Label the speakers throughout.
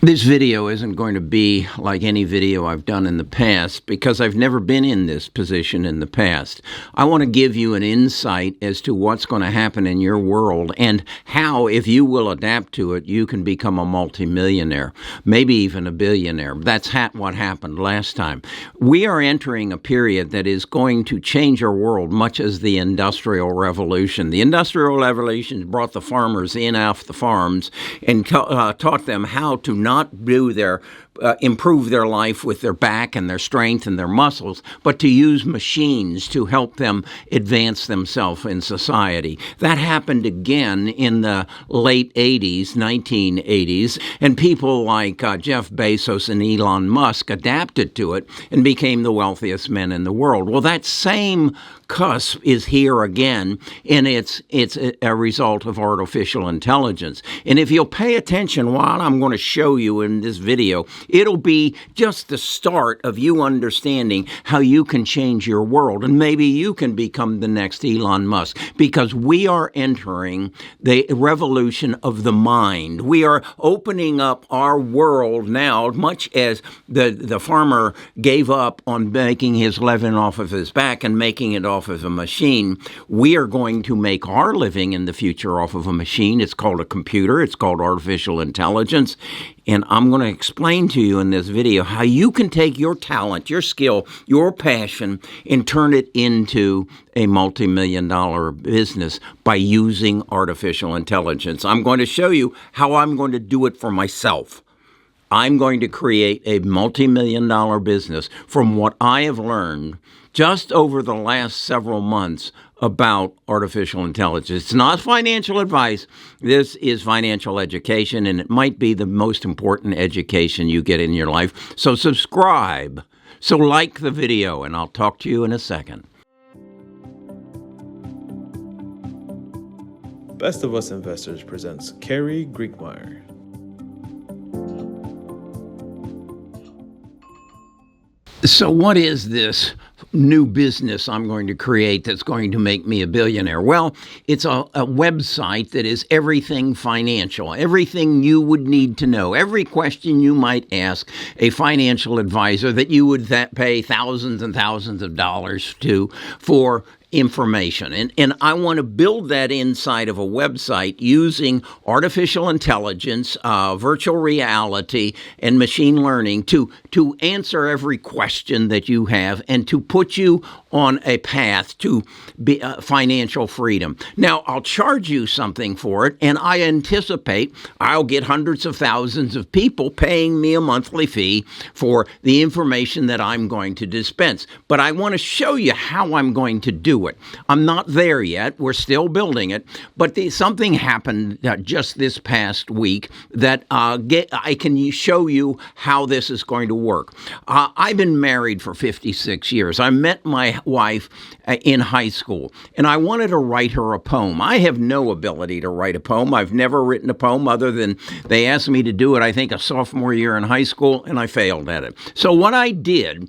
Speaker 1: This video isn't going to be like any video I've done in the past because I've never been in this position in the past. I want to give you an insight as to what's going to happen in your world and how, if you will adapt to it, you can become a multimillionaire, maybe even a billionaire. That's what happened last time. We are entering a period that is going to change our world, much as the Industrial Revolution. The Industrial Revolution brought the farmers in off the farms and taught them how to not do their improve their life with their back and their strength and their muscles, but to use machines to help them advance themselves in society. That happened again in the late 80s, 1980s, and people like Jeff Bezos and Elon Musk adapted to it and became the wealthiest men in the world. Well, that same cusp is here again, and it's a result of artificial intelligence. And if you'll pay attention while I'm going to show you in this video, it'll be just the start of you understanding how you can change your world, and maybe you can become the next Elon Musk, because we are entering the revolution of the mind. We are opening up our world now, much as the farmer gave up on making his living off of his back and making it off of a machine. We are going to make our living in the future off of a machine. It's called a computer. It's called artificial intelligence. And I'm going to explain to you in this video how you can take your talent, your skill, your passion, and turn it into a multi-million-dollar business by using artificial intelligence. I'm going to show you how I'm going to do it for myself. I'm going to create a multi-million-dollar business from what I have learned just over the last several months about artificial intelligence. It's not financial advice. This is financial education, and it might be the most important education you get in your life. So subscribe. So like the video, and I'll talk to you in a second.
Speaker 2: Best of Us Investors presents Kerry Griegmeyer.
Speaker 1: So what is this new business I'm going to create that's going to make me a billionaire? Well, it's a website that is everything financial, everything you would need to know, every question you might ask a financial advisor that you would pay thousands and thousands of dollars to for information. And I want to build that inside of a website using artificial intelligence, virtual reality, and machine learning to answer every question that you have and to put you on a path to financial freedom. Now, I'll charge you something for it, and I anticipate I'll get hundreds of thousands of people paying me a monthly fee for the information that I'm going to dispense. But I want to show you how I'm going to do it. I'm not there yet. We're still building it. But something happened just this past week that I can show you how this is going to work. I've been married for 56 years. I met my wife in high school, and I wanted to write her a poem. I have no ability to write a poem. I've never written a poem other than they asked me to do it, I think, a sophomore year in high school, and I failed at it. So what I did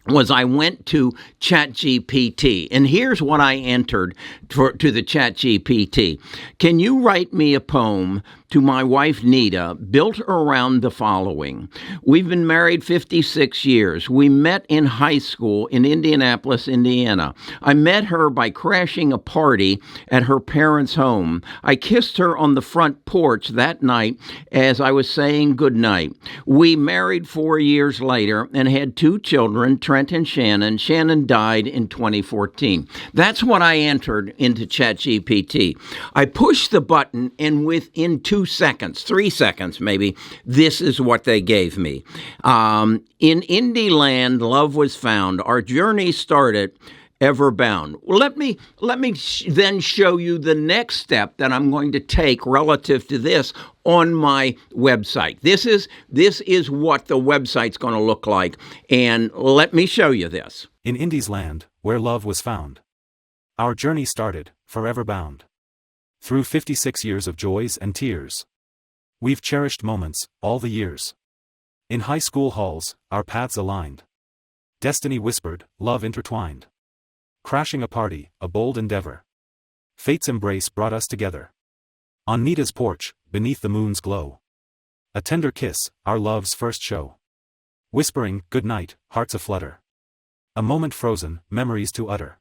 Speaker 1: was I went to ChatGPT, and here's what I entered to the ChatGPT. Can you write me a poem to my wife, Nita, built around the following? We've been married 56 years. We met in high school in Indianapolis, Indiana. I met her by crashing a party at her parents' home. I kissed her on the front porch that night as I was saying goodnight. We married 4 years later and had 2 children, Trent and Shannon. Shannon died in 2014. That's what I entered into ChatGPT. I pushed the button, and within 2 seconds, 3 seconds maybe, this is what they gave me. In Indie land, love was found. Our journey started ever bound. Well, let me then show you the next step that I'm going to take relative to this on my website. This is what the website's going to look like, and let me show you this.
Speaker 3: In Indie's land, where love was found, our journey started, forever bound. Through 56 years of joys and tears, we've cherished moments, all the years. In high school halls, our paths aligned. Destiny whispered, love intertwined. Crashing a party, a bold endeavor. Fate's embrace brought us together. On Nita's porch, beneath the moon's glow. A tender kiss, our love's first show. Whispering, good night, hearts aflutter. A moment frozen, memories to utter.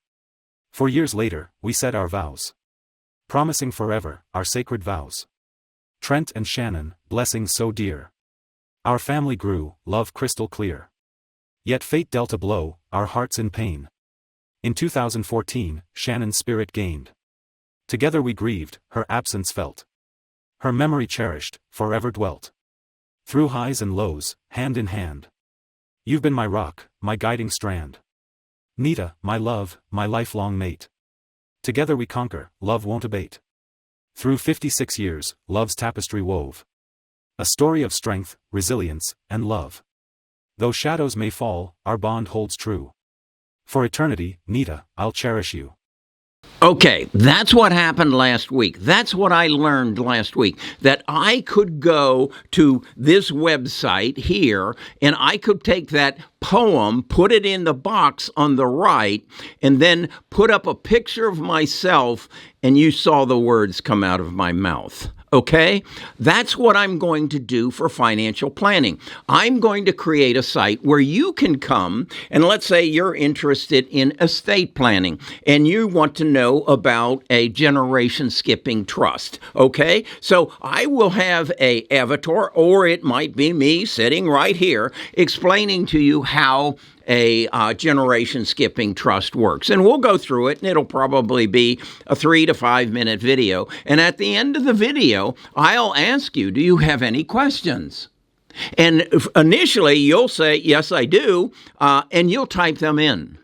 Speaker 3: 4 years later, we said our vows. Promising forever, our sacred vows. Trent and Shannon, blessings so dear. Our family grew, love crystal clear. Yet fate dealt a blow, our hearts in pain. In 2014, Shannon's spirit gained. Together we grieved, her absence felt. Her memory cherished, forever dwelt. Through highs and lows, hand in hand. You've been my rock, my guiding strand. Nita, my love, my lifelong mate. Together we conquer, love won't abate. Through 56 years, love's tapestry wove. A story of strength, resilience, and love. Though shadows may fall, our bond holds true. For eternity, Nita, I'll cherish you.
Speaker 1: Okay, that's what happened last week. That's what I learned last week, that I could go to this website here and I could take that poem, put it in the box on the right, and then put up a picture of myself, and you saw the words come out of my mouth. Okay? That's what I'm going to do for financial planning. I'm going to create a site where you can come, and let's say you're interested in estate planning and you want to know about a generation skipping trust. Okay? So I will have a avatar, or it might be me sitting right here explaining to you how a generation skipping trust works. And we'll go through it, and it'll probably be a 3 to 5 minute video. And at the end of the video, I'll ask you, do you have any questions? And initially, you'll say, yes, I do, and you'll type them in.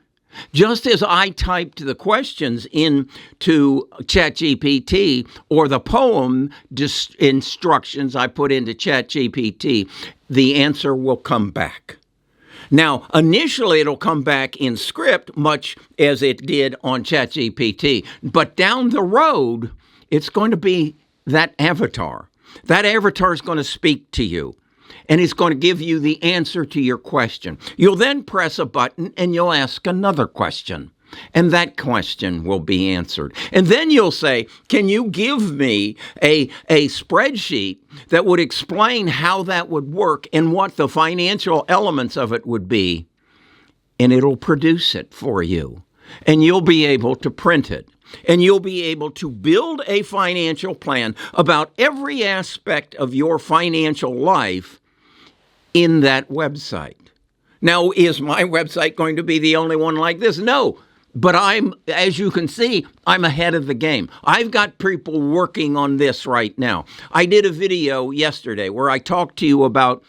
Speaker 1: Just as I typed the questions into ChatGPT, or the poem instructions I put into ChatGPT, the answer will come back. Now, initially, it'll come back in script, much as it did on ChatGPT. But down the road, it's going to be that avatar. That avatar is going to speak to you, and it's going to give you the answer to your question. You'll then press a button, and you'll ask another question, and that question will be answered. And then you'll say, can you give me a spreadsheet that would explain how that would work and what the financial elements of it would be? And it'll produce it for you. And you'll be able to print it. And you'll be able to build a financial plan about every aspect of your financial life in that website. Now, is my website going to be the only one like this? No. But as you can see, I'm ahead of the game. I've got people working on this right now. I did a video yesterday where I talked to you about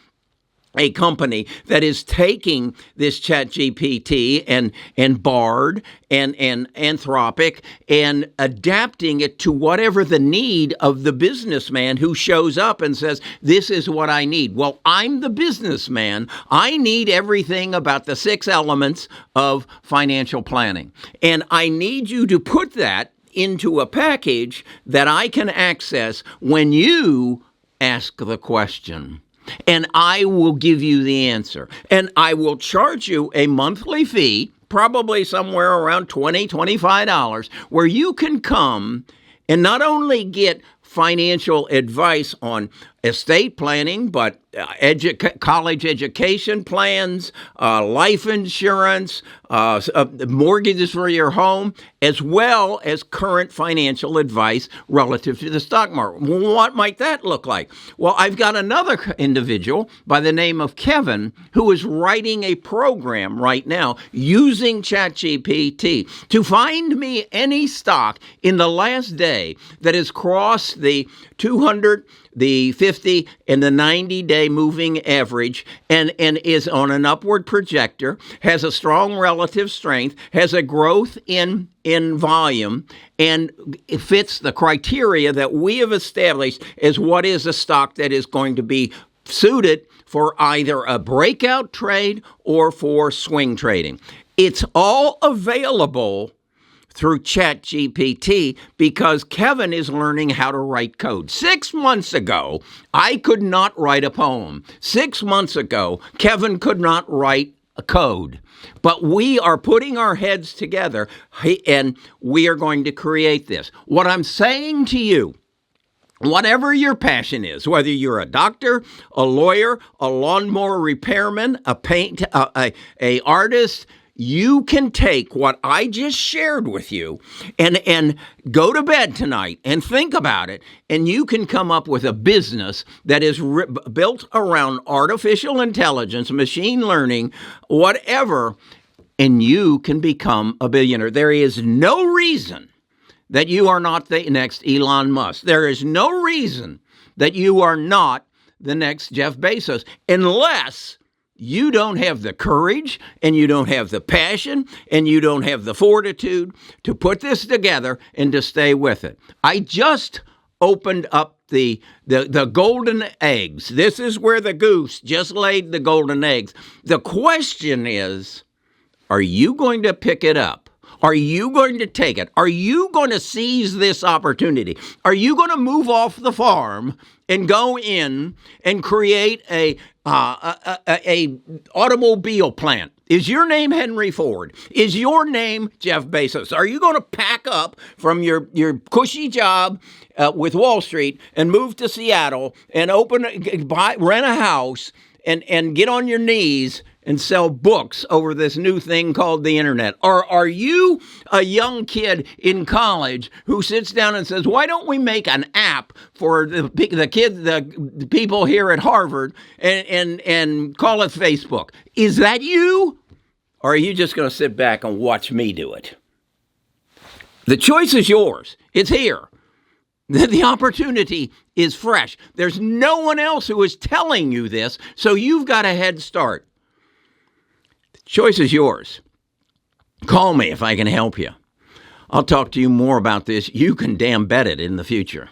Speaker 1: a company that is taking this ChatGPT and Bard and Anthropic and adapting it to whatever the need of the businessman who shows up and says, this is what I need. Well, I'm the businessman. I need everything about the 6 elements of financial planning. And I need you to put that into a package that I can access when you ask the question. And I will give you the answer. And I will charge you a monthly fee, probably somewhere around $20, $25, where you can come and not only get financial advice on estate planning, but college education plans, life insurance, mortgages for your home, as well as current financial advice relative to the stock market. Well, what might that look like? Well, I've got another individual by the name of Kevin who is writing a program right now using ChatGPT to find me any stock in the last day that has crossed the 200, the 50, and the 90-day moving average and is on an upward projector, has a strong relative strength, has a growth in volume, and it fits the criteria that we have established as what is a stock that is going to be suited for either a breakout trade or for swing trading. It's all available through ChatGPT because Kevin is learning how to write code. 6 months ago, I could not write a poem. 6 months ago, Kevin could not write a code. But we are putting our heads together and we are going to create this. What I'm saying to you Whatever your passion is, whether you're a doctor, a lawyer, a lawnmower repairman, a artist, you can take what I just shared with you and go to bed tonight and think about it, and you can come up with a business that is built around artificial intelligence, machine learning, whatever, and you can become a billionaire. There is no reason that you are not the next Elon Musk. There is no reason that you are not the next Jeff Bezos, unless you don't have the courage and you don't have the passion and you don't have the fortitude to put this together and to stay with it. I just opened up the golden eggs. This is where the goose just laid the golden eggs. The question is, are you going to pick it up? Are you going to take it? Are you going to seize this opportunity? Are you going to move off the farm and go in and create a automobile plant? Is your name Henry Ford? Is your name Jeff Bezos? Are you going to pack up from your cushy job with Wall Street and move to Seattle and rent a house and get on your knees and sell books over this new thing called the internet? Or are you a young kid in college who sits down and says, why don't we make an app for the people here at Harvard and call it Facebook? Is that you? Or are you just going to sit back and watch me do it? The choice is yours. It's here. The opportunity is fresh. There's no one else who is telling you this, so you've got a head start. Choice is yours. Call me if I can help you. I'll talk to you more about this. You can damn bet it in the future.